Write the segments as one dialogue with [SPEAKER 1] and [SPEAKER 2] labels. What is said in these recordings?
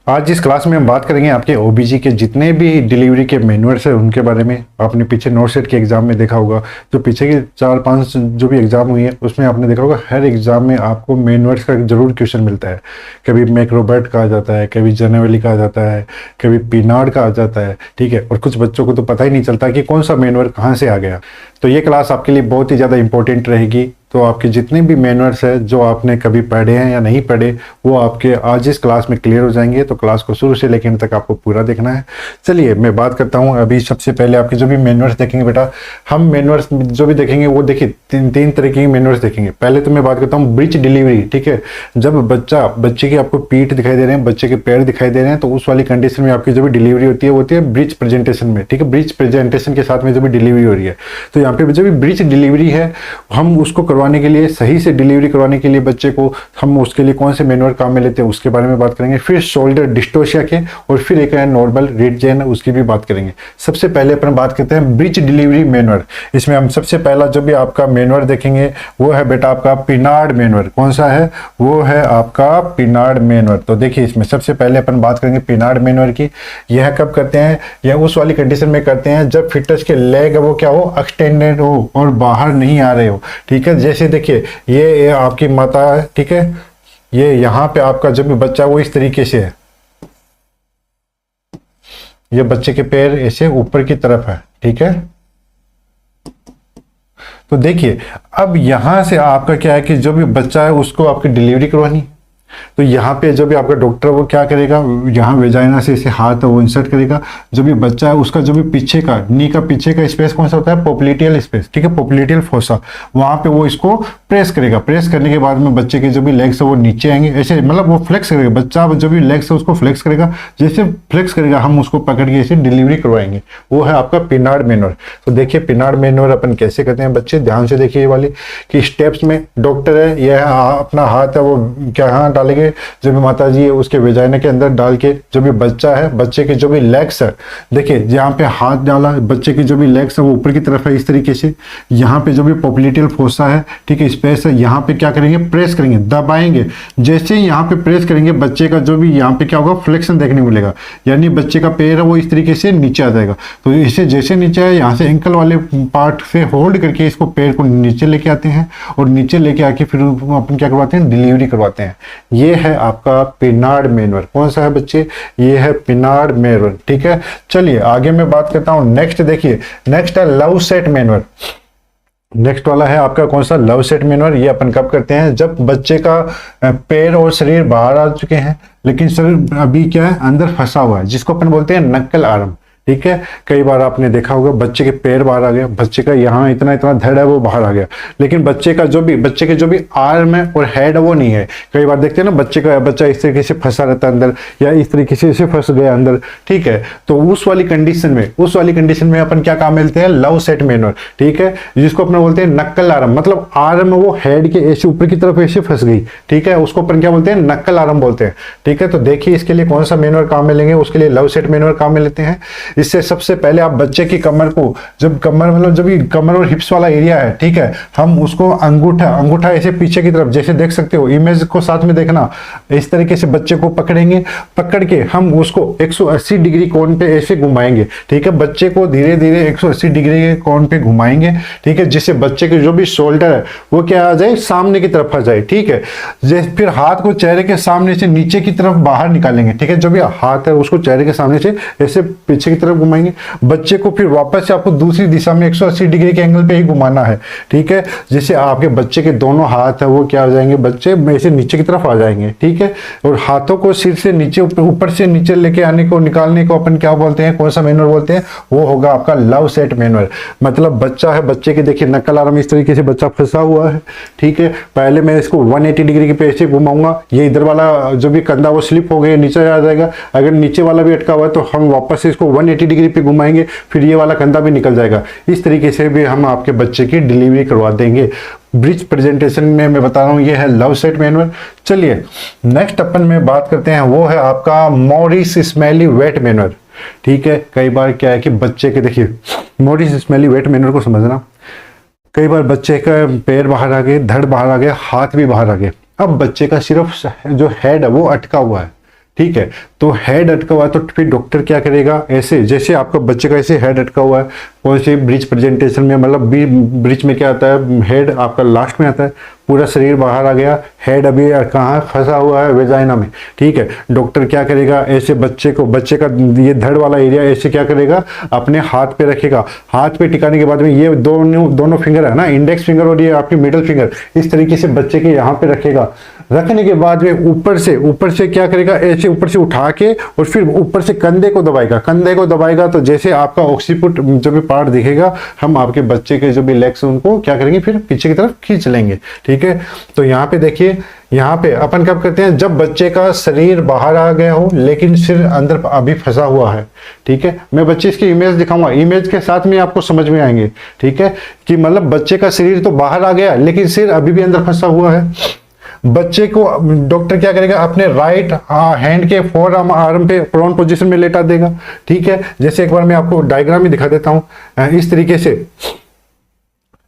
[SPEAKER 1] आज इस क्लास में हम बात करेंगे आपके ओबीजी के जितने भी डिलीवरी के मैनुअल्स हैं उनके बारे में। आपने पीछे नोट सेट के एग्जाम में देखा होगा, जो पीछे के 4-5 जो भी एग्जाम हुई है उसमें आपने देखा होगा हर एग्जाम में आपको मैनुअल्स का जरूर क्वेश्चन मिलता है। कभी मैक्रोबर्ट का आ जाता है, कभी जनरली का आ जाता है, कभी पिनार्ड का आ जाता है, ठीक है। और कुछ बच्चों को तो पता ही नहीं चलता कि कौन सा मैनुअल कहाँ से आ गया। तो ये क्लास आपके लिए बहुत ही ज़्यादा इंपॉर्टेंट रहेगी। तो आपके जितने भी मैनुअल्स है जो आपने कभी पढ़े हैं या नहीं पढ़े वो आपके आज इस क्लास में क्लियर हो जाएंगे। तो क्लास को शुरू से लेकर तक आपको पूरा देखना है। चलिए मैं बात करता हूं। अभी सबसे पहले आपके जो भी मैनुअल्स देखेंगे बेटा, हम मैनुअल्स जो भी देखेंगे वो देखिए तीन तरह के मैनुअल्स देखेंगे। पहले तो मैं बात करता हूँ ब्रिज डिलीवरी, ठीक है। जब बच्चे की आपको पीठ दिखाई दे रहे हैं, बच्चे के पैर दिखाई दे रहे हैं, तो उस वाली कंडीशन में आपकी जो भी डिलीवरी होती है वो होती है ब्रिज प्रेजेंटेशन में, ठीक है। ब्रिज प्रेजेंटेशन के साथ में जो भी डिलीवरी हो रही है, तो यहाँ पे जो भी ब्रिज डिलीवरी है हम उसको करवाने के लिए, सही से डिलीवरी करवाने के लिए बच्चे को हम उसके लिए कौन से मैनुअल काम में लेते हैं उसके बारे में बात करेंगे। फिर शोल्डर डिस्टोशिया के, और फिर एक है नॉर्मल रिड जैन, उसकी भी बात करेंगे। सबसे पहले अपन बात करते हैं ब्रिज डिलीवरी मैनुअल। इसमें हम सबसे पहला जो भी आपका मैनुअल देखेंगे वो है बेटा आपका पिनार्ड मैनुअल। कौन सा है? वो है आपका पिनार्ड मैनुअल। तो देखिए इसमें सबसे पहले अपन बात करेंगे पिनार्ड मैनुअल की। यह कब करते हैं? यह उस वाली कंडीशन में करते हैं जब फिटस के लेग वो क्या हो, एक्सटेंडेड हो और बाहर नहीं आ रहे हो, ठीक है। जैसे देखिए ये आपकी माता है, ठीक है। ये यहाँ पे आपका जब भी बच्चा वो इस तरीके से है, ये बच्चे के पैर ऐसे ऊपर की तरफ है, ठीक है। तो देखिए अब यहां से आपका क्या है कि जो भी बच्चा है उसको आपकी डिलीवरी करवानी, तो यहाँ पे जो भी आपका डॉक्टर वो क्या करेगा, यहाँ वेजाइना से इसे हाथ वो इंसर्ट करेगा। जो भी बच्चा है उसका जो भी पीछे का नी का पीछे का स्पेस कौन सा होता है? पोप्लिटियल स्पेस, ठीक है, पोप्लिटियल फोसा। वहां पे वो इसको प्रेस करेगा। प्रेस करने के बाद में बच्चे के जो भी लेग्स है वो नीचे आएंगे, ऐसे मतलब वो फ्लेक्स करेगा। बच्चा जो भी लेग्स है उसको फ्लेक्स करेगा, जैसे फ्लेक्स करेगा हम उसको पकड़ के ऐसे डिलीवरी करवाएंगे। वो है आपका पिनार्ड मैनुअल। तो देखिए पिनार्ड मैनुअल अपन कैसे करते हैं बच्चे, ध्यान से देखिए ये वाली कि स्टेप्स में डॉक्टर है, यह अपना हाथ है वो क्या हाथ डालेंगे, जो भी माता जी है उसके वेजाइना के अंदर डाल के जो भी बच्चा है, बच्चे के जो भी लेग्स है, देखिए यहाँ पे हाथ डाला, बच्चे के जो भी लेग्स है वो ऊपर की तरफ है इस तरीके से। यहाँ पे जो भी पोप्लिटियल फोसा है, ठीक है, स्पेस है, यहाँ पे क्या करेंगे, प्रेस करेंगे, दबाएंगे। जैसे ही यहाँ पे प्रेस करेंगे बच्चे का जो भी यहाँ पे क्या होगा, फ्लेक्शन देखने को मिलेगा, यानी बच्चे का पैर है वो इस तरीके से नीचे आ जाएगा। तो इसे जैसे नीचे आए, यहाँ से एंकल वाले पार्ट से होल्ड करके इसको पैर को नीचे लेके आते हैं, और नीचे लेके आके फिर अपन क्या करवाते हैं, डिलीवरी करवाते हैं। ये है आपका पिनार्ड मैनुअल। कौन सा है बच्चे? ये है पिनार्ड मैनुअल, ठीक है। चलिए आगे मैं बात करता हूं। नेक्स्ट देखिए, नेक्स्ट है लव सेट मैनुअल। नेक्स्ट वाला है आपका कौन सा? Love set manual. ये अपन कब करते हैं? जब बच्चे का पैर और शरीर बाहर आ चुके हैं लेकिन शरीर अभी क्या है, अंदर फंसा हुआ है, जिसको अपन बोलते हैं नक्कल आर्म, ठीक है। कई बार आपने देखा होगा बच्चे के पैर बाहर आ गया, बच्चे का यहाँ इतना इतना धड़ है वो बाहर आ गया, लेकिन बच्चे के जो भी आर्म है और हेड है वो नहीं है। कई बार देखते हैं ना बच्चा इस तरीके से फंसा रहता है अंदर, या इस तरीके से इसे फंस गया अंदर, ठीक है। तो उस वाली कंडीशन में अपन क्या काम मिलते हैं? लव सेट मैनुअल, ठीक है, जिसको अपन बोलते हैं नक्कल आर्म। मतलब आर्म वो हेड के ऐसे ऊपर की तरफ ऐसे फंस गई, ठीक है, उसको अपन क्या बोलते हैं? नक्कल आर्म बोलते हैं, ठीक है। तो देखिए इसके लिए कौन सा मैनुअल काम में लेंगे, उसके लिए लव सेट मैनुअल काम में लेते हैं। इससे सबसे पहले आप बच्चे की कमर को, जब कमर मतलब जब भी कमर और हिप्स वाला एरिया है, ठीक है, हम उसको अंगूठा ऐसे पीछे की तरफ, जैसे देख सकते हो इमेज को साथ में देखना, इस तरीके से बच्चे को पकड़ेंगे, पकड़ के हम उसको 180 डिग्री कोण पे ऐसे घुमाएंगे, ठीक है। बच्चे को धीरे धीरे 180 डिग्री के कोण पे घुमाएंगे, ठीक है, जिससे बच्चे के जो भी शोल्डर है वो क्या आ जाए, सामने की तरफ आ जाए, ठीक है। जैसे फिर हाथ को चेहरे के सामने से नीचे की तरफ बाहर निकालेंगे, ठीक है, जो भी हाथ है उसको चेहरे के सामने से ऐसे पीछे की तरफ घुमाएंगे। बच्चे को फिर वापस से आपको दूसरी दिशा में 180 डिग्री के एंगल पे ही घुमाना है, ठीक है, जिससे आपके बच्चे के दोनों हाथ है वो क्या हो जाएंगे, बच्चे में से नीचे की तरफ आ जाएंगे, ठीक है। और हाथों को सिर से नीचे ऊपर से नीचे लेके आने को, निकालने को अपन क्या बोलते हैं, कौन सा मैनुअल बोलते हैं? वो होगा आपका लव सेट मैनुअल। मतलब बच्चा है, बच्चे के देखिए नक्कल आर्म इस तरीके से बच्चा फंसा हुआ है, ठीक है। पहले मैं इसको 180 डिग्री पे ऐसे घुमाऊंगा, ये इधर वाला जो भी कंधा वो स्लिप हो गया, नीचे आ जाएगा। अगर नीचे वाला भी अटका हुआ है तो हम वापस से इसको 180 डिग्री पे घुमाएंगे, फिर ये वाला कंधा भी निकल जाएगा। इस तरीके से भी हम आपके बच्चे की डिलीवरी करवा देंगे। ब्रिज प्रेजेंटेशन में मैं बता रहा हूं ये है लव सेट मैनुअल। चलिए नेक्स्ट अपन में बात करते हैं, वो है आपका मॉरिस स्मेली वेट मैनुअल, ठीक है। कई बार क्या है कि बच्चे के, देखिए मॉरिस स्मेली वेट मैनुअल को समझना, कई बार बच्चे का पैर बाहर आ गए, धड़ बाहर आ गया, हाथ भी बाहर आ गए। अब बच्चे का सिर्फ जो हेड है वो अटका हुआ है, ठीक है। तो हेड अटका हुआ है तो फिर डॉक्टर क्या करेगा, ऐसे जैसे आपका बच्चे का ऐसे हेड अटका हुआ है, कौन सी ब्रिज प्रेजेंटेशन में, मतलब ब्रिज में क्या आता है, हेड आपका लास्ट में आता है, पूरा शरीर बाहर आ गया, हेड अभी कहाँ फंसा हुआ है, वेजाइना में, ठीक है। डॉक्टर क्या करेगा, ऐसे बच्चे का ये धड़ वाला एरिया ऐसे क्या करेगा, अपने हाथ पे रखेगा, हाथ पे टिकाने के बाद में ये दोनों फिंगर है ना, इंडेक्स फिंगर और ये आपकी मिडिल फिंगर, इस तरीके से बच्चे के यहाँ पे रखेगा। रखने के बाद में ऊपर से क्या करेगा, ऐसे ऊपर से उठा के और फिर ऊपर से कंधे को दबाएगा, तो जैसे आपका ऑक्सीपुट जो भी पार्ट दिखेगा, हम आपके बच्चे के जो भी लेग्स उनको क्या करेंगे, फिर पीछे की तरफ खींच लेंगे, ठीक है। तो यहाँ पे देखिए, यहाँ पे अपन कब करते हैं, जब बच्चे का शरीर बाहर आ गया हो लेकिन सिर अंदर अभी फंसा हुआ है, ठीक है। मैं बच्चे इसकी इमेज दिखाऊंगा, इमेज के साथ में आपको समझ में आएंगे, ठीक है, कि मतलब बच्चे का शरीर तो बाहर आ गया लेकिन सिर अभी भी अंदर फंसा हुआ है। बच्चे को डॉक्टर क्या करेगा, अपने राइट हैंड के फोर आर्म पे प्रोन पोजीशन में लेटा देगा, ठीक है। जैसे एक बार मैं आपको डायग्राम में दिखा देता हूं, इस तरीके से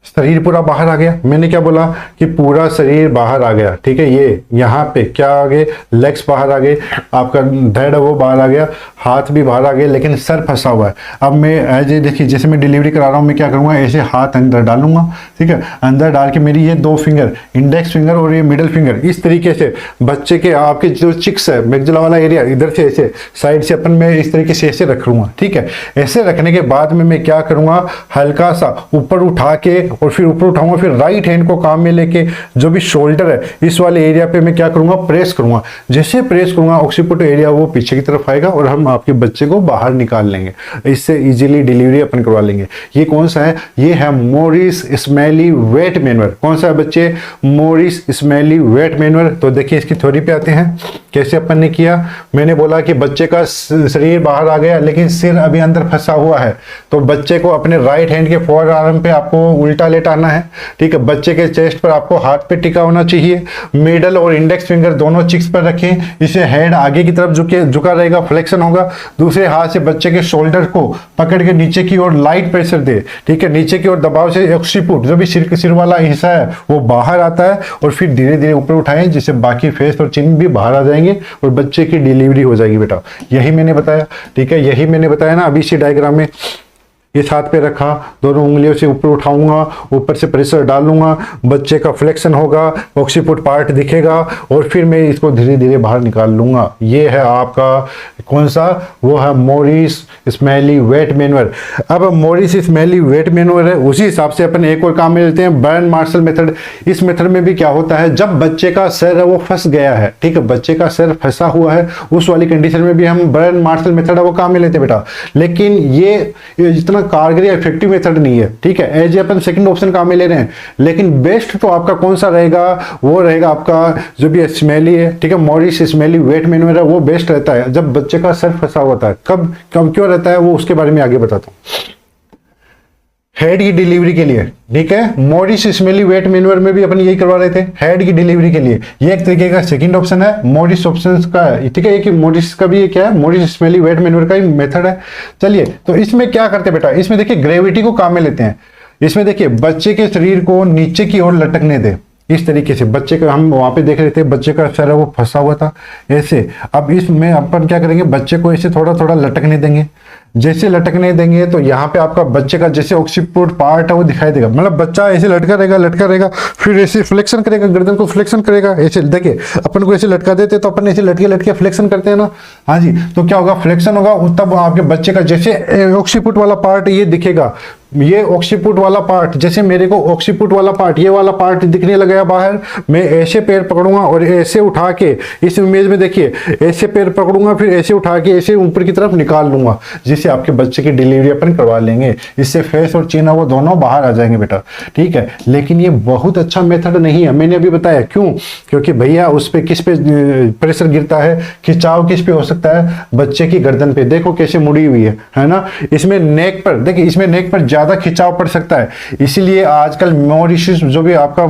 [SPEAKER 1] शरीर पूरा बाहर आ गया। मैंने क्या बोला कि पूरा शरीर बाहर आ गया, ठीक है। ये यहाँ पे क्या आ गए, लेग्स बाहर आ गए, आपका धड़ वो बाहर आ गया, हाथ भी बाहर आ गए, लेकिन सर फंसा हुआ है। अब मैं एज ए देखिए, जैसे मैं डिलीवरी करा रहा हूँ, मैं क्या करूँगा, ऐसे हाथ अंदर डालूंगा, ठीक है। अंदर डाल के मेरी ये दो फिंगर, इंडेक्स फिंगर और ये मिडिल फिंगर, इस तरीके से बच्चे के आपके जो चिक्स है, मैग्जिला वाला एरिया, इधर से ऐसे साइड से अपन मैं इस तरीके से ऐसे रख लूंगा, ठीक है। ऐसे रखने के बाद में मैं क्या करूँगा, हल्का सा ऊपर उठा के और फिर ऊपर उठाऊंगा, फिर राइट हैंड को काम में लेके जो भी शोल्डर है इस वाले एरिया पे मैं क्या करूंगा, प्रेस करूंगा। जैसे प्रेस करूंगा, ऑक्सीपुट एरिया वो पीछे की तरफ आएगा और हम आपके बच्चे को बाहर निकाल लेंगे। इससे इजीली डिलीवरी अपन करवा लेंगे। ये कौन सा है, ये है मोरिस स्मेली वेट मैनुअर। कौन सा है बच्चे, मोरिस स्मेली वेट मैनुअर। तो देखिए इसकी थ्योरी पे आते हैं, कैसे अपन ने किया। मैंने बोला कि बच्चे का शरीर बाहर आ गया लेकिन सिर अभी अंदर फंसा हुआ है, तो बच्चे को अपने राइट हैंड के फोर आर्म पे आपको उल्टा लेटाना है, ठीक है। बच्चे के चेस्ट पर आपको हाथ पे टिका होना चाहिए, मिडल और इंडेक्स फिंगर दोनों चिक्स पर रखें, इसे हेड आगे की तरफ झुका रहेगा, फ्लेक्शन होगा। दूसरे हाथ से बच्चे के शोल्डर को पकड़ के नीचे की ओर लाइट प्रेशर दे, ठीक है। नीचे की ओर दबाव से ऑक्सीपुट जो भी सिर वाला हिस्सा है वो बाहर आता है और फिर धीरे धीरे ऊपर उठाएं, जिससे बाकी फेस और चिन भी बाहर आ जाएंगे और बच्चे की डिलीवरी हो जाएगी बेटा। यही मैंने बताया, ठीक है, यही मैंने बताया ना अभी इसी डायग्राम में। इस हाथ पे रखा, दोनों उंगलियों से ऊपर उठाऊंगा, ऊपर से प्रेशर डालूंगा, बच्चे का फ्लेक्शन होगा, ऑक्सीपुट पार्ट दिखेगा और फिर मैं इसको धीरे धीरे बाहर निकाल लूंगा। ये है आपका कौन सा, वो है मोरिस स्मेली वेट मैनुअर। अब मोरिस स्मेली वेट मैनुअर है, उसी हिसाब से अपन एक और काम में लेते हैं, बर्न मार्शल मेथड। इस मेथड में भी क्या होता है, जब बच्चे का सर है वो फंस गया है, ठीक है, बच्चे का सर फंसा हुआ है, उस वाली कंडीशन में भी हम बर्न मार्शल मेथड है वो काम में लेते हैं बेटा। लेकिन ये इतना कारगर या इफेक्टिव मेथड नहीं है, ठीक है। एज अपन सेकंड ऑप्शन काम में ले रहे हैं, लेकिन बेस्ट तो आपका कौन सा रहेगा, वो रहेगा आपका जो भी स्मेली है, ठीक है, मोरिस स्मेली वेट मैनुअर है, वो बेस्ट रहता है जब बच्चे का सर फंसा होता है। कब कब क्यों रहता है वो उसके बारे में आगे बताता हूं। हेड की डिलीवरी के लिए, ठीक है, मोरिस स्मेली वेट मैनुअर में भी अपन यही करवा रहे थे, हेड की डिलीवरी के लिए। ये एक तरीके का सेकंड ऑप्शन है, मोरिस ऑप्शन का है, ठीक है। एक मोरिस का भी ये क्या है, मोरिस स्मेली वेट मैनुअर का ही मेथड है। चलिए, तो इसमें क्या करते हैं बेटा, इसमें देखिए ग्रेविटी को काम में लेते हैं। इसमें देखिए बच्चे के शरीर को नीचे की ओर लटकने दे, इस तरीके से। बच्चे का हम वहां पे देख रहे थे, बच्चे का सर है वो फंसा हुआ था ऐसे। अब इसमें अपन क्या करेंगे, बच्चे को ऐसे थोड़ा थोड़ा लटकने देंगे। जैसे लटकने देंगे तो यहाँ पे आपका बच्चे का जैसे ऑक्सीपुट पार्ट है वो दिखाई देगा, मतलब बच्चा ऐसे लटका रहेगा, फिर ऐसे फ्लेक्शन करेगा, गर्दन को फ्लेक्शन करेगा। ऐसे देखिए अपन को ऐसे लटका देते तो अपन ऐसे लटके फ्लेक्शन करते हैं ना, हाँ जी। तो क्या होगा, फ्लेक्शन होगा, तब आपके बच्चे का जैसे ऑक्सीपुट वाला पार्ट ये दिखेगा, ये ऑक्सीपुट वाला पार्ट, जैसे मेरे को ऑक्सीपुट वाला पार्ट, ये वाला पार्ट दिखने लगा बाहर, मैं ऐसे पैर पकड़ूंगा और ऐसे उठा के, इस इमेज में देखिए ऐसे पैर पकड़ूंगा, फिर ऐसे उठा के ऐसे ऊपर की तरफ निकाल लूंगा, जिससे आपके बच्चे की डिलीवरी अपन करवा लेंगे। इससे फेस और चिन वो दोनों बाहर आ जाएंगे बेटा, ठीक है। लेकिन ये बहुत अच्छा मेथड नहीं है, मैंने अभी बताया क्यों, क्योंकि भैया उस पे किस पे प्रेशर गिरता है, खिंचाव किस पे हो सकता है, बच्चे की गर्दन पे। देखो कैसे मुड़ी हुई है ना। इसमें नेक पर देखिए, इसमें नेक पर ज्यादा खिंचाव पड़ सकता है, इसीलिए आजकल मोरिस जो भी आपका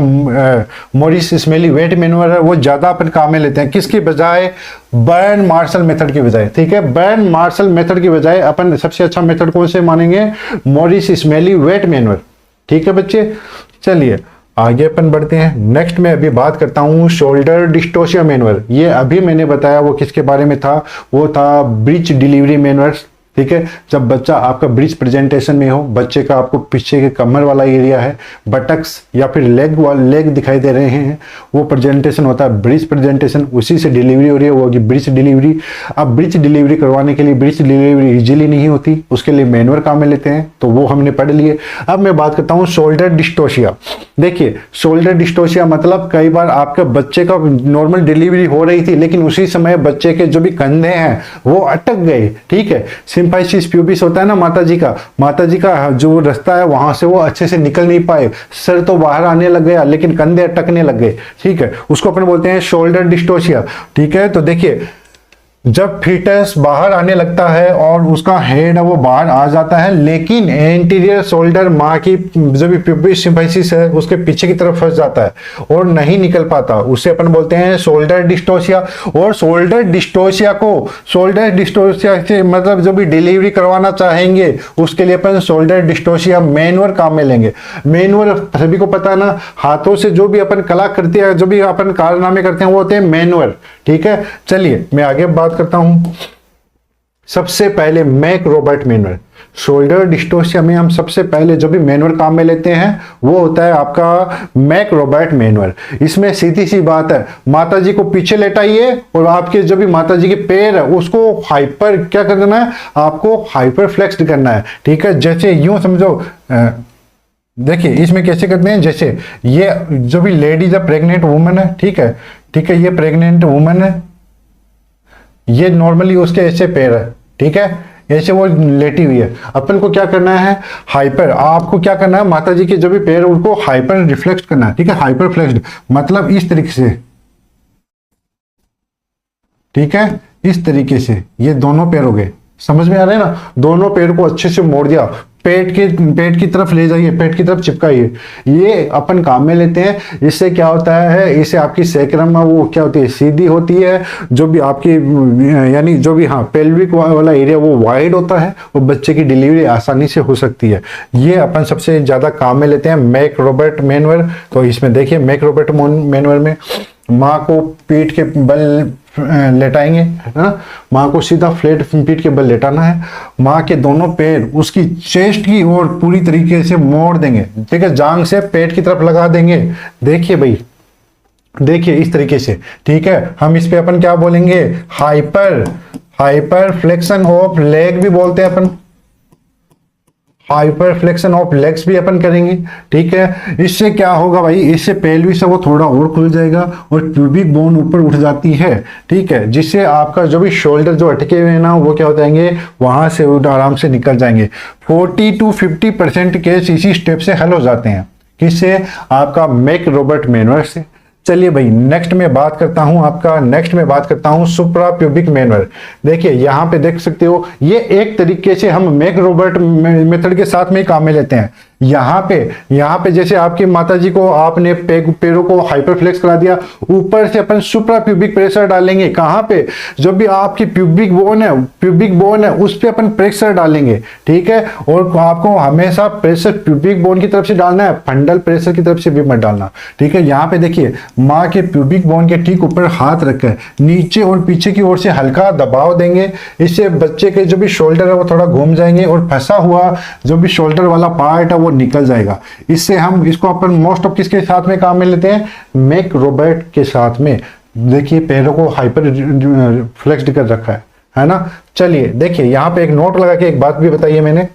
[SPEAKER 1] मोरिस स्मेली वेट मैनुअर है वो ज्यादा अपन काम में लेते हैं, किसकी बजाय, बर्न मार्शल मेथड की बजाय, ठीक है। बर्न मार्शल मेथड की बजाय अपन सबसे अच्छा मेथड कौन से मानेंगे, मोरिस स्मेली वेट मैनुअर, ठीक है बच्चे। चलिए आगे अपन बढ़ते हैं। नेक्स्ट में अभी बात करता हूँ शोल्डर डिस्टोशिया मैनुअल। ये अभी मैंने बताया वो किसके बारे में था, वो था ब्रिज डिलीवरी मैनुअल। ठीक है, जब बच्चा आपका ब्रिज प्रेजेंटेशन में हो, बच्चे का आपको पीछे के कमर वाला एरिया है, बटक्स या फिर लेग दिखाई दे रहे हैं, वो प्रेजेंटेशन होता है ब्रिज प्रेजेंटेशन, उसी से डिलीवरी हो रही है, वो होगी ब्रिज डिलीवरी। अब ब्रिज डिलीवरी करवाने के लिए ब्रिज डिलीवरी इजीली नहीं होती, उसके लिए मैनुअल काम में लेते हैं, तो वो हमने पढ़ लिए। अब मैं बात करता हूँ शोल्डर डिस्टोशिया। देखिए शोल्डर डिस्टोशिया मतलब कई बार आपके बच्चे का नॉर्मल डिलीवरी हो रही थी, लेकिन उसी समय बच्चे के जो भी कंधे हैं वो अटक गए। ठीक है, सिम्फाइसिस प्यूबिस होता है ना माता जी का जो रास्ता है वहां से वो अच्छे से निकल नहीं पाए, सर तो बाहर आने लग गया लेकिन कंधे अटकने लग गए। ठीक है, उसको अपन बोलते हैं शोल्डर डिस्टोशिया। ठीक है, तो देखिए जब फीटस बाहर आने लगता है और उसका हेड है वो बाहर आ जाता है, लेकिन एंटीरियर शोल्डर माँ की जो भी प्यूबिस सिम्फाइसिस है उसके पीछे की तरफ फंस जाता है और नहीं निकल पाता, उसे अपन बोलते हैं शोल्डर डिस्टोशिया। और शोल्डर डिस्टोशिया से मतलब जो भी डिलीवरी करवाना चाहेंगे उसके लिए अपन शोल्डर डिस्टोशिया मैनुअल काम में लेंगे। मैनुअल सभी को पता है ना, हाथों से जो भी अपन कला करते हैं, जो भी अपन कारनामे करते हैं वो होते हैं मैनुअल। ठीक है, चलिए मैं आगे बात करता हूं। सबसे पहले McRoberts manoeuvre. Shoulder dystocia में हम सबसे पहले जो भी मैनुअल काम में लेते हैं वो होता है आपका मैक रॉबर्ट मैनुअल। इसमें सीधी सी बात है, माता जी को पीछे लेटाइए और आपके जो भी माता जी के पैर है उसको हाइपर क्या करना है, आपको हाइपर फ्लेक्स्ड करना है। ठीक है, जैसे यूं समझो, देखिए इसमें कैसे करते हैं, जैसे ये जो भी लेडीज है प्रेग्नेंट वुमन है, ठीक है, ये प्रेग्नेंट वुमन है, ये नॉर्मली उसके ऐसे पैर है, ठीक है, ऐसे वो लेटी हुई है। अपन को क्या करना है, हाइपर, आपको क्या करना है, माता जी के जो भी पैर है उनको हाइपर रिफ्लेक्ट करना है। ठीक है, हाइपर फ्लेक्स्ड मतलब इस तरीके से, ठीक है, इस तरीके से ये दोनों पैर हो गए, समझ में आ रहे हैं ना, दोनों पैर को अच्छे से मोड़ दिया, पेट की तरफ ले जाइए, पेट की तरफ चिपकाइए, ये अपन काम में लेते हैं। इससे क्या होता है, इससे आपकी सैक्रम वो क्या होती है, सीधी होती है, जो भी आपकी यानी जो भी हाँ पेल्विक वाला एरिया वो वाइड होता है और बच्चे की डिलीवरी आसानी से हो सकती है। ये अपन सबसे ज्यादा काम में लेते हैं मैक रॉबर्ट मैनुअल। तो इसमें देखिए मैक रॉबर्ट मैनुअल में माँ को पीठ के बल लेटाएंगे, है ना, माँ को सीधा फ्लैट पीठ के बल लेटाना है, माँ के दोनों पैर उसकी चेस्ट की ओर पूरी तरीके से मोड़ देंगे। ठीक है, जांग से पेट की तरफ लगा देंगे। देखिए भाई, देखिए इस तरीके से। ठीक है, हम इस पे अपन क्या बोलेंगे, हाइपर फ्लेक्शन ऑफ लेग भी बोलते हैं अपन, हाइपर फ्लेक्शन ऑफ लेग्स भी अपन करेंगे। ठीक है, इससे क्या होगा भाई, इससे पेल्विस वो थोड़ा और खुल जाएगा और प्यूबिक बोन ऊपर उठ जाती है। ठीक है, जिससे आपका जो भी शोल्डर जो अटके हुए हैं ना वो क्या हो जाएंगे, वहां से आराम से निकल जाएंगे। 40 to 50% केस इसी स्टेप से हल हो जाते हैं। किससे, आपका मैक रॉबर्ट मैनुअल से। चलिए भाई नेक्स्ट में बात करता हूं सुप्रा प्यूबिक मैनुअल। देखिए यहां पे देख सकते हो, ये एक तरीके से हम मैक रॉबर्ट मेथड के साथ में ही काम में लेते हैं। यहाँ पे जैसे आपकी माता जी को आपने पैरों को हाइपरफ्लेक्स करा दिया, ऊपर से अपन सुप्रा प्यूबिक प्रेशर डालेंगे। कहाँ पे, जो भी आपकी प्यूबिक बोन है उस पे अपन प्रेशर डालेंगे। ठीक है, और आपको हमेशा प्रेशर प्यूबिक बोन की तरफ से डालना है, फंडल प्रेशर की तरफ से भी मत डालना। ठीक है, यहाँ पे देखिए माँ के प्यूबिक बोन के ठीक ऊपर हाथ रखकर नीचे और पीछे की ओर से हल्का दबाव देंगे। इससे बच्चे के जो भी शोल्डर है वो थोड़ा घूम जाएंगे और फंसा हुआ जो भी शोल्डर वाला पार्ट है वो निकल जाएगा। इससे हम इसको अपन मोस्ट ऑफ किसके साथ में काम में लेते हैं, मैक रॉबर्ट के साथ में। देखिए पैरों को हाइपर फ्लेक्स्ड कर रखा है ना। चलिए देखिए यहाँ पे एक नोट लगा के एक बात भी बताई है मैंने,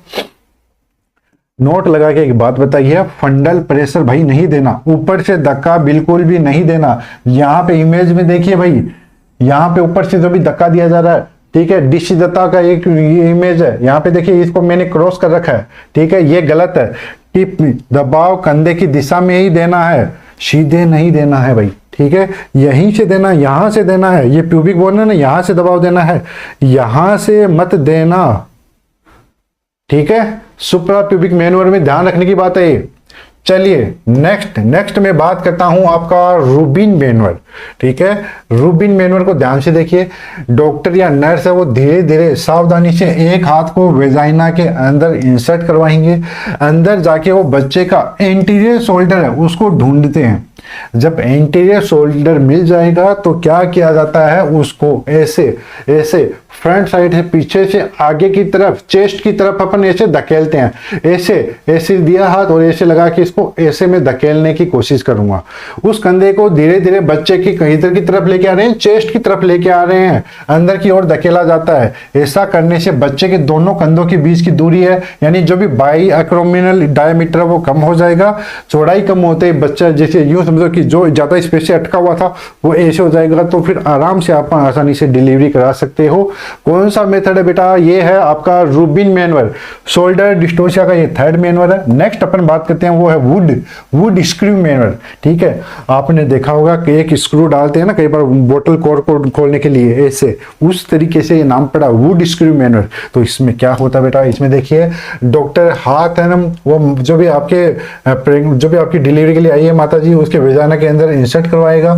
[SPEAKER 1] फंडल प्रेशर भाई नहीं देना, ऊपर से धक्का बिल्कुल भी नहीं देना। यहाँ पे इमेज में देखिए भाई, यहाँ पे ऊपर से जो भी धक्का दिया जा रहा है, ठीक है, डिशदत्ता का एक इमेज है, यहाँ पे देखिए इसको मैंने क्रॉस कर रखा है। ठीक है, ये गलत है कि दबाव कंधे की दिशा में ही देना है, सीधे नहीं देना है भाई। ठीक है, यहीं से देना, यहां से देना है, ये प्यूबिक बोन है ना, यहां से दबाव देना है, यहां से मत देना। ठीक है, सुप्रा प्यूबिक मैनुअल में ध्यान रखने की बात है। चलिए नेक्स्ट मैं बात करता हूं आपका रूबिन मैनुअल। ठीक है, रूबिन मैनुअल को ध्यान से देखिए। डॉक्टर या नर्स है वो धीरे धीरे सावधानी से एक हाथ को वेजाइना के अंदर इंसर्ट करवाएंगे। अंदर जाके वो बच्चे का एंटीरियर शोल्डर है उसको ढूंढते हैं। जब एंटीरियर शोल्डर मिल जाएगा तो क्या किया जाता है, उसको ऐसे फ्रंट साइड से पीछे से आगे की तरफ चेस्ट की तरफ अपन ऐसे धकेलते हैं। ऐसे दिया हाथ और ऐसे लगा के इसको ऐसे में धकेलने की कोशिश करूंगा। उस कंधे को धीरे धीरे बच्चे की इधर की तरफ लेके आ रहे हैं, चेस्ट की तरफ लेके आ रहे हैं, अंदर की ओर धकेला जाता है। ऐसा करने से बच्चे के दोनों कंधों के बीच की दूरी है यानी जो भी बाई एक्रोमिनल डायमीटर वो कम हो जाएगा। चौड़ाई कम होते ही बच्चा जैसे यूं समझो कि जो ज्यादा स्पेस से अटका हुआ था वो ऐसे हो जाएगा। तो फिर आराम से आप आसानी से डिलीवरी करा सकते हो। कौन सा मेथड है बेटा, ये है आपका रूबिन मैनुअल। शोल्डर डिस्टोशिया का ये थर्ड मैनुअल है। नेक्स्ट अपन बात करते हैं वो है वुड स्क्रू मैनुअल। ठीक है, आपने देखा होगा कि एक स्क्रू डालते हैं ना कई बार बोतल कॉर्क को खोलने के लिए, ऐसे उस तरीके से ये नाम पड़ा वुड स्क्रू मैनुअल। तो इसमें क्या होता है बेटा, इसमें देखिए डॉक्टर हाथ है ना वो जो भी आपकी डिलीवरी के लिए आई है माता जी उसके वेजाना के अंदर इंसर्ट करवाएगा।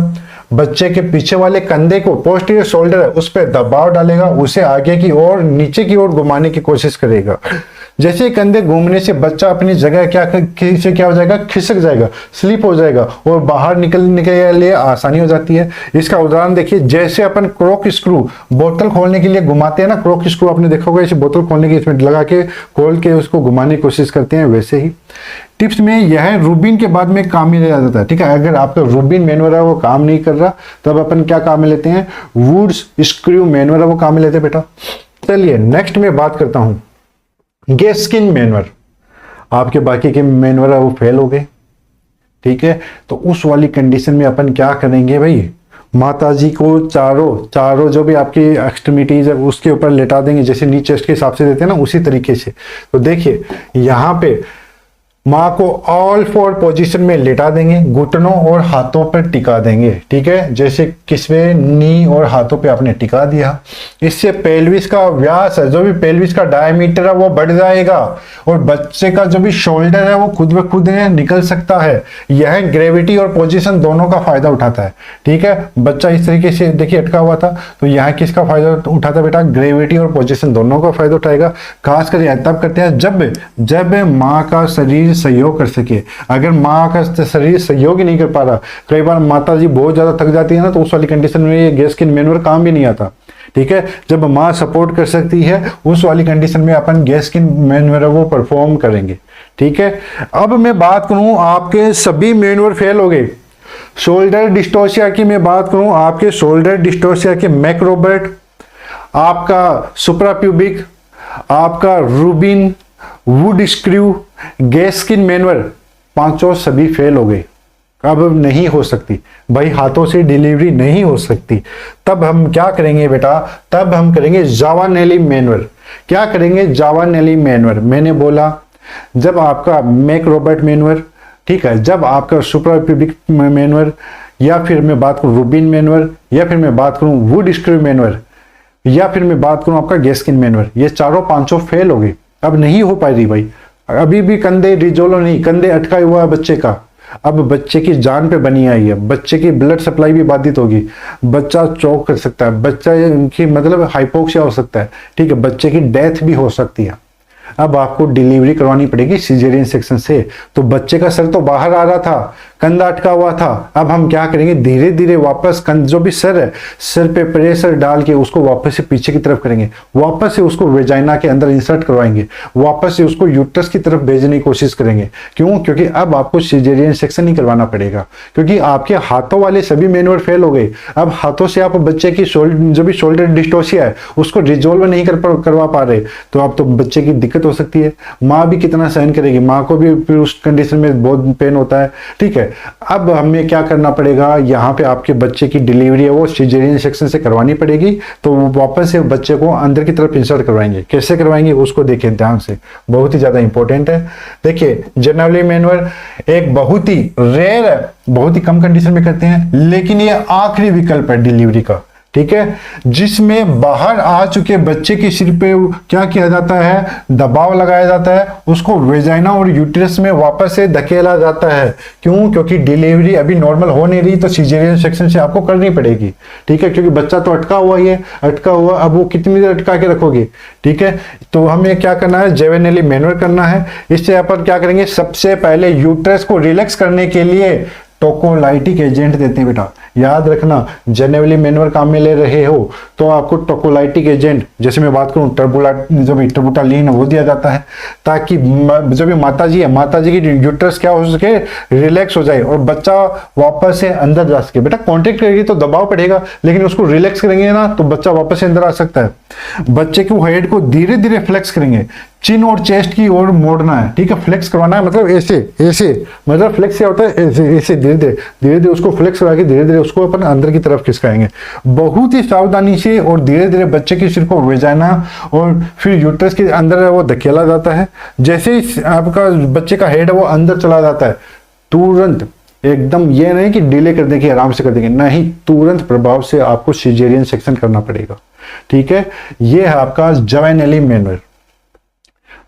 [SPEAKER 1] बच्चे के पीछे वाले कंधे को पोस्टीरियर शोल्डर है उस पर दबाव डालेगा, उसे आगे की ओर नीचे की ओर घुमाने की कोशिश करेगा। जैसे कंधे घूमने से बच्चा अपनी जगह क्या हो जाएगा, खिसक जाएगा, स्लिप हो जाएगा और बाहर निकलने के लिए आसानी हो जाती है। इसका उदाहरण देखिए, जैसे अपन क्रॉक स्क्रू बोतल खोलने के लिए घुमाते हैं ना, क्रॉक स्क्रू आपने देखा होगा, इसे बोतल खोलने की इसमें लगा के खोल के उसको घुमाने की कोशिश करते हैं, वैसे ही टिप्स में यह रूबिन के बाद में काम में लिया जाता है। ठीक है, अगर आपका रूबिन मैनुअल है वो काम नहीं कर रहा तब अपन क्या काम में लेते हैं, वुड्स स्क्रू मैनुअल है वो काम में लेते हैं बेटा। चलिए नेक्स्ट में बात करता हूं गेस्किन मैनुअल। आपके बाकी के मैनुअल है वो फेल हो गए। ठीक है, तो उस वाली कंडीशन में अपन क्या करेंगे भाई, माता जी को चारों जो भी आपकी एक्सट्रीमिटीज है उसके ऊपर लेटा देंगे, जैसे नी चेस्ट के हिसाब से देते हैं ना उसी तरीके से। तो देखिए यहाँ पे माँ को ऑल फोर पोजीशन में लेटा देंगे, घुटनों और हाथों पर टिका देंगे। ठीक है, जैसे किसवे नी और हाथों पे आपने टिका दिया। इससे पेल्विस का व्यास है, जो भी पेल्विस का डायमीटर है वो बढ़ जाएगा और बच्चे का जो भी शोल्डर है वो खुद ब खुद निकल सकता है। यह ग्रेविटी और पोजीशन दोनों का फायदा उठाता है। ठीक है, बच्चा इस तरीके से देखिए अटका हुआ था तो यहाँ किसका फायदा उठाता है बेटा, ग्रेविटी और पोजीशन दोनों का फायदा उठाएगा। खासकर तब करते हैं जब माँ का शरीर सहयोग कर सके। अगर माँ का शरीर सहयोग ही नहीं कर पा रहा, कई बार माता जी बहुत ज्यादा थक जाती है ना, तो उस वाली कंडीशन में ये गेस्किन मैनुअल काम भी नहीं आता। ठीक है, जब माँ सपोर्ट कर सकती है उस वाली कंडीशन में अपन गेस्किन मैनुअल वो परफॉर्म करेंगे। ठीक है, अब मैं बात करूं आपके सभी मैनुअल फेल हो गए। शोल्डर डिस्टोशिया की मैं बात करूं, आपके शोल्डर डिस्टोशिया के मैक्रोबर्ट, आपका सुप्राप्यूबिक, आपका रूबिन, वुड स्क्रू, गेस्किन मैनुअल, पांचों सभी फेल हो गए। अब नहीं हो सकती भाई, हाथों से डिलीवरी नहीं हो सकती। तब हम क्या करेंगे बेटा, तब हम करेंगे जावानेली मैनुअल। क्या करेंगे, जावानेली मैनुअल। मैंने बोला जब आपका मैक्रोबर्ट मैनुअल, ठीक है, जब आपका सुप्राप्यूबिक मैनुअल, या फिर मैं बात करूं रूबिन मैनुअल, या फिर मैं बात करूं वुड स्क्रू मैनुअल, या फिर मैं बात करूं आपका गेस्किन मैनुअल, ये चारों पांचों फेल हो गए। अब नहीं हो पा रही भाई, अभी भी कंधे रिजोल्व नहीं, कंधे अटका हुआ है बच्चे का। अब बच्चे की जान पे बनी आई है, बच्चे की ब्लड सप्लाई भी बाधित होगी, बच्चा चौक कर सकता है, बच्चा की मतलब हाइपोक्सिया हो सकता है। ठीक है, बच्चे की डेथ भी हो सकती है। अब आपको डिलीवरी करवानी पड़ेगी सिजेरियन सेक्शन से। तो बच्चे का सर तो बाहर आ रहा था, कंधा अटका हुआ था। अब हम क्या करेंगे, धीरे धीरे वापस जो भी सर है, सर पे प्रेशर डाल के उसको वापस से पीछे की तरफ करेंगे, वापस से उसको वेजाइना के अंदर इंसर्ट करवाएंगे, वापस से उसको यूट्रस की तरफ भेजने की कोशिश करेंगे। क्यों, क्योंकि अब आपको सिजेरियन सेक्शन नहीं करवाना पड़ेगा, क्योंकि आपके हाथों वाले सभी मैनुअल फेल हो गए। अब हाथों से आप बच्चे की जो भी शोल्डर डिस्टोशिया है उसको रिजोल्व नहीं करवा पा रहे, तो अब तो बच्चे की दिक्कत हो सकती है। माँ भी कितना सहन करेगी, माँ को भी फिर उस कंडीशन में बहुत पेन होता है। ठीक है, अब हमें क्या करना पड़ेगा, यहाँ पे आपके बच्चे की डिलीवरी है वो सिजेरियन सेक्शन से करवानी पड़ेगी। तो वापस से बच्चे को अंदर की तरफ इंसर्ट करवाएंगे। कैसे करवाएंगे उसको देखें ध्यान से, बहुत ही ज्यादा इंपॉर्टेंट है। देखिए जनरली मैनुअल एक बहुत ही रेयर है, बहुत ही कम कंडीशन में करते हैं, लेकिन ये आखिरी विकल्प है डिलीवरी का। ठीक है, जिसमें बाहर आ चुके बच्चे के सिर पे क्या किया जाता है, दबाव लगाया जाता है, उसको वेजाइना और यूट्रस में वापस से धकेला जाता है। क्यों? क्योंकि डिलीवरी अभी नॉर्मल हो नहीं रही, तो सीजेरियन सेक्शन से आपको करनी पड़ेगी। ठीक है, क्योंकि बच्चा तो अटका हुआ ही है, अटका हुआ, अब वो कितनी देर अटका के रखोगे। ठीक है, तो हमें क्या करना है, जेवेनली मैनुअर करना है। इससे अपन क्या करेंगे, सबसे पहले यूट्रस को रिलैक्स करने के लिए टोकोलाइटिक एजेंट देते हैं बेटा। याद रखना, जेनेवली मैनुअर काम में ले रहे हो तो आपको टोकोलाइटिक एजेंट, जैसे मैं बात करूं टर्बुटालीन, वो दिया जाता है, ताकि जो भी माता जी है, माता जी की यूट्रस क्या हो सके, रिलैक्स हो जाए और बच्चा वापस से अंदर जा सके। बेटा कॉन्ट्रैक्ट करेगी तो दबाव पड़ेगा, लेकिन उसको रिलैक्स करेंगे ना तो बच्चा वापस से अंदर आ सकता है। बच्चे के हेड को धीरे धीरे फ्लेक्स करेंगे, चिन और चेस्ट की ओर मोड़ना है। ठीक है, फ्लेक्स करवाना है, मतलब ऐसे ऐसे, मतलब फ्लेक्स क्या होता है, ऐसे ऐसे धीरे धीरे उसको फ्लेक्स करा के धीरे धीरे उसको अपन अंदर की तरफ खिसकाएंगे, बहुत ही सावधानी से, और धीरे धीरे बच्चे के सिर को वेजाइना और फिर यूट्रस के अंदर वो धकेला जाता है। जैसे ही आपका बच्चे का हेड है वो अंदर चला जाता है, तुरंत, एकदम ये नहीं कि डिले कर देंगे, आराम से कर देंगे, नहीं, तुरंत प्रभाव से आपको सिजेरियन सेक्शन करना पड़ेगा। ठीक है, ये है आपका जेवेनली मैनुअर।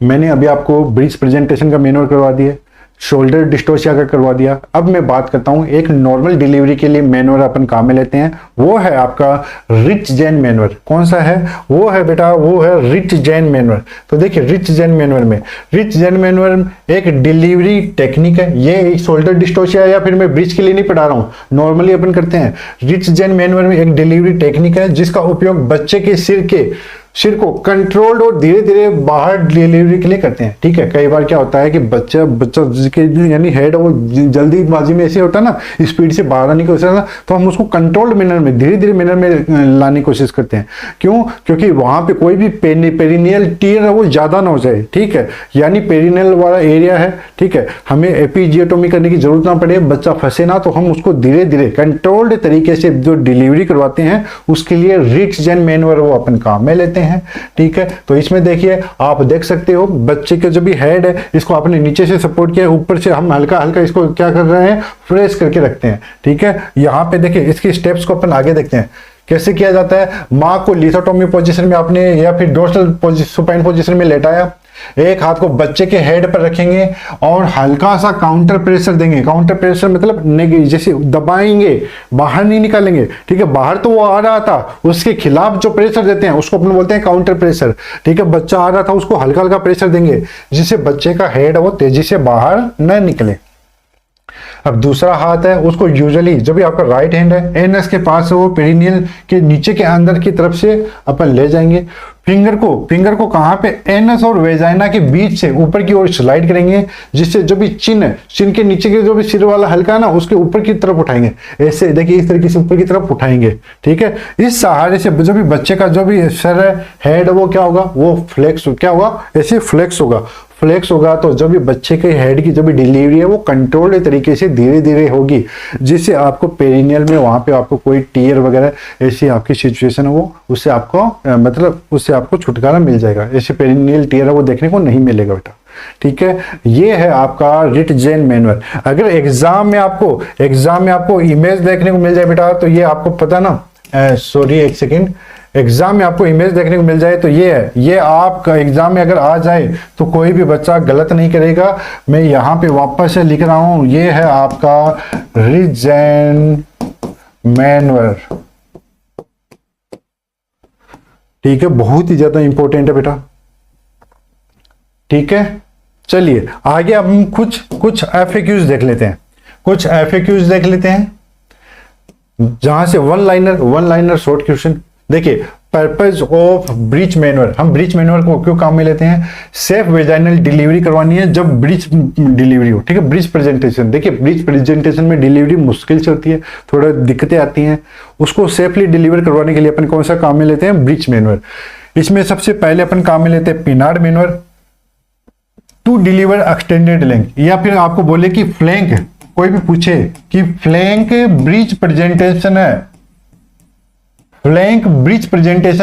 [SPEAKER 1] मैंने अभी आपको ब्रिज प्रेजेंटेशन का मैनुअर करवा दिया, शोल्डर डिस्टोशिया का करवा दिया। अब मैं बात करता हूं एक नॉर्मल डिलीवरी के लिए मैनुअर अपन काम में लेते हैं, वो है आपका रिच जैन मैनुअर। कौन सा है वो? है बेटा, वो है रिच जैन मैनुअर। तो देखिए, रिच जैन मैनुअर में, रिच जैन मैनुअर एक डिलीवरी टेक्निक है। ये शोल्डर डिस्टोशिया या फिर मैं ब्रिज के लिए नहीं पढ़ा रहा हूं, नॉर्मली अपन करते हैं। रिच जैन मैनुअर में एक डिलीवरी टेक्निक है जिसका उपयोग बच्चे के सिर को कंट्रोल्ड और धीरे धीरे बाहर डिलीवरी के लिए करते हैं। ठीक है, कई बार क्या होता है कि बच्चा के यानी हेड वो जल्दीबाजी में ऐसे होता है ना, स्पीड से बाहर आने की कोशिश करता, तो हम उसको कंट्रोल्ड मैनर में, धीरे धीरे मैनर में लाने की कोशिश करते हैं। क्यों? क्योंकि वहां पे कोई भी पेरिनियल टीयर है वो ज्यादा ना हो जाए। ठीक है, यानी पेरिनियल वाला एरिया है, ठीक है, हमें एपिजियोटोमी करने की जरूरत ना पड़े, बच्चा फंसे ना, तो हम उसको धीरे धीरे कंट्रोल्ड तरीके से जो डिलीवरी करवाते हैं, उसके लिए रिच जैन मैनुअर वो अपन काम में लेते हैं। ठीक है, तो इसमें देखिए, आप देख सकते हो बच्चे का जो भी हेड है, इसको आपने नीचे से सपोर्ट किया, ऊपर से हम हल्का हल्का इसको क्या कर रहे हैं, प्रेस करके रखते हैं। ठीक है, यहां पे देखिए, इसके स्टेप्स को अपन आगे देखते हैं कैसे किया जाता है। मां को लिथोटोमी पोजीशन में आपने या फिर डोर्सल सुपाइन पोजीशन में लेटाया, एक हाथ को बच्चे के हेड पर रखेंगे और हल्का सा काउंटर प्रेशर देंगे। काउंटर प्रेशर मतलब जैसे दबाएंगे, बाहर नहीं निकालेंगे। ठीक है, बाहर तो वो आ रहा था, उसके खिलाफ जो प्रेशर देते हैं उसको अपन बोलते हैं काउंटर प्रेशर। ठीक है, बच्चा आ रहा था, उसको हल्का हल्का प्रेशर देंगे जिससे बच्चे का हेड वो तेजी से बाहर न निकले। अब दूसरा हाथ है, उसको यूजुअली जो भी आपका राइट हैंड है, एनएस के पास है, वो पेरिनियल के नीचे के अंदर की तरफ से अपन ले जाएंगे। फिंगर को कहां पे, एनएस और वेजाइना के बीच से ऊपर की ओर स्लाइड करेंगे, जिससे जो भी चिन है, चिन के नीचे के जो भी सिर वाला हल्का है ना, उसके ऊपर की तरफ उठाएंगे। ऐसे देखिए, इस तरीके से ऊपर की तरफ उठाएंगे। ठीक है, इस सहारे से जो भी बच्चे का जो भी सर है, हेड, वो क्या होगा, वो फ्लेक्स, क्या होगा, ऐसे फ्लेक्स होगा। फ्लेक्स होगा तो जो भी बच्चे के हेड की जो भी डिलीवरी है वो कंट्रोल्ड तरीके से धीरे धीरे होगी, जिससे आपको पेरिनियल में वहां पे आपको कोई टीयर वगैरह ऐसी आपकी सिचुएशन है वो उससे आपको मतलब उससे आपको छुटकारा मिल जाएगा। ऐसे पेरिनियल टीयर है वो देखने को नहीं मिलेगा बेटा। ठीक है, ये है आपका रिट जैन मैनुअल। अगर एग्जाम में आपको इमेज देखने को मिल जाए बेटा, तो ये आपको पता ना, सॉरी एक सेकेंड, एग्जाम में आपको इमेज देखने को मिल जाए तो ये है, ये आपका एग्जाम में अगर आ जाए तो कोई भी बच्चा गलत नहीं करेगा। मैं यहां पे वापस से लिख रहा हूं, ये है आपका रिट जैन मैनुअल। ठीक है, बहुत ही ज्यादा इंपॉर्टेंट है बेटा। ठीक है, चलिए आगे अब हम कुछ एफएक्यूज देख लेते हैं, जहां से वन लाइनर शॉर्ट क्वेश्चन। देखिए, पर्पज ऑफ ब्रीच मैनुअल, हम ब्रीच मैनुअल को क्यों काम में लेते हैं, सेफ वेजाइनल डिलीवरी करवानी है जब ब्रीच डिलीवरी हो। ठीक है, ब्रीच प्रेजेंटेशन, देखिए ब्रीच प्रेजेंटेशन में डिलीवरी मुश्किल से होती है, थोड़ा दिक्कतें आती हैं, उसको सेफली डिलीवर करवाने के लिए अपन कौन सा काम में लेते हैं, ब्रीच मैनुअल। इसमें सबसे पहले अपन काम में लेते हैं Pinard manual to deliver extended length, या फिर आपको बोले कि फ्लैंक, कोई भी पूछे कि फ्लैंक ब्रीच प्रेजेंटेशन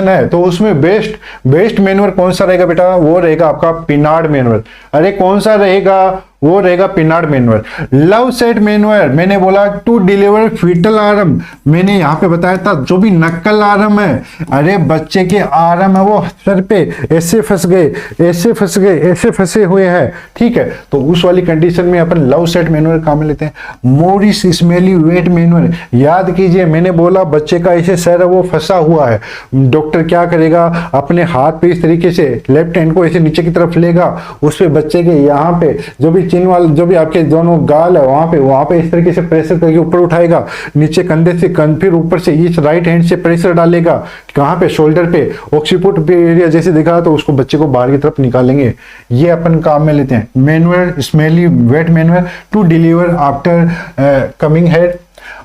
[SPEAKER 1] है, तो उसमें बेस्ट मैनुअल कौन सा रहेगा बेटा, वो रहेगा आपका पिनार्ड मैनुअल। अरे कौन सा रहेगा, वो रहेगा पिनार्ड मैनुअर। लव सेट मैनुअर मैंने बोला टू डिलीवर फीटल आर्म, मैंने यहाँ पे बताया था जो भी नक्कल आर्म है, अरे बच्चे के आर्म है वो सर पे ऐसे फंस गए, ऐसे फंस गए, ऐसे फंसे हुए हैं, ठीक है, तो उस वाली कंडीशन में अपन लव सेट मैनुअर काम में लेते हैं। मोरिस स्मेली वेट मैनुअर, याद कीजिए मैंने बोला बच्चे का ऐसे सर है वो फंसा हुआ है, डॉक्टर क्या करेगा, अपने हाथ पे इस तरीके से लेफ्ट हैंड को ऐसे नीचे की तरफ लेगा, उस पे बच्चे के यहाँ पे जो भी चिन वाला जो भी आपके दोनों गाल है वहां पे इस तरीके से प्रेशर करके ऊपर उठाएगा, नीचे कंधे से फिर ऊपर से इस राइट हैंड से प्रेशर डालेगा, कहाँ पे, शोल्डर पे, ऑक्सीपुट पे एरिया जैसे दिखा, तो उसको बच्चे को बाहर की तरफ निकालेंगे। ये अपन काम में लेते हैं। Manual Smellie Veit manual to deliver after coming head.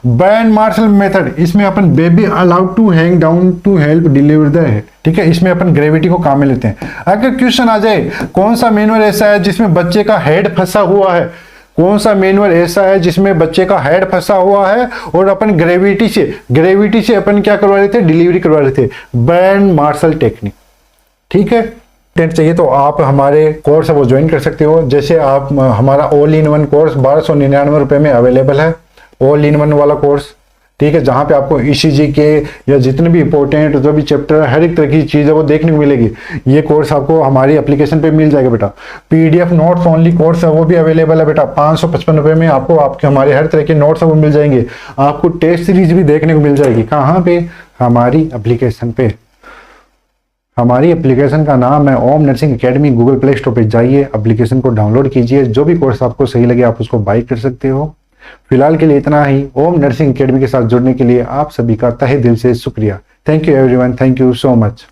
[SPEAKER 1] Burns Marshall method, इसमें अपन baby allowed to hang down to help deliver the head, ठीक है, इसमें अपन ग्रेविटी को काम में लेते हैं। अगर क्वेश्चन आ जाए कौन सा मैनुअल ऐसा है जिसमें बच्चे का हेड फंसा हुआ है, कौन सा मैनुअल ऐसा है जिसमें बच्चे का हेड फंसा हुआ है और अपन ग्रेविटी से अपन क्या करवा रहे थे, डिलीवरी करवा रहे थे, बैन मार्शल टेक्निक, ठीक है। टेंट चाहिए तो आप हमारे कोर्स है वो ज्वाइन कर सकते हो। जैसे आप हमारा ऑल इन वन कोर्स 1299 रुपए में अवेलेबल है, ऑल इन वन वाला कोर्स, ठीक है, जहां पे आपको ईसीजी के या जितने भी इंपॉर्टेंट जो भी चैप्टर हर एक तरह की चीज है वो देखने को मिलेगी। ये कोर्स आपको हमारी एप्लीकेशन पे मिल जाएगा बेटा। पीडीएफ नोट्स ओनली कोर्स है वो भी अवेलेबल है बेटा, 555 रुपए में आपको आपके हमारे हर तरह के नोट्स है वो मिल जाएंगे। आपको टेस्ट सीरीज भी देखने को मिल जाएगी। कहाँ पे, हमारी एप्लीकेशन पे। हमारी एप्लीकेशन का नाम है Om nursing academy. Google Play Store पे जाइए, एप्लीकेशन को डाउनलोड कीजिए, जो भी कोर्स आपको सही लगे आप उसको बाई कर सकते हो। फिलहाल के लिए इतना ही। ओम नर्सिंग एकेडमी के साथ जुड़ने के लिए आप सभी का तहे दिल से शुक्रिया। Thank you everyone, thank you so much.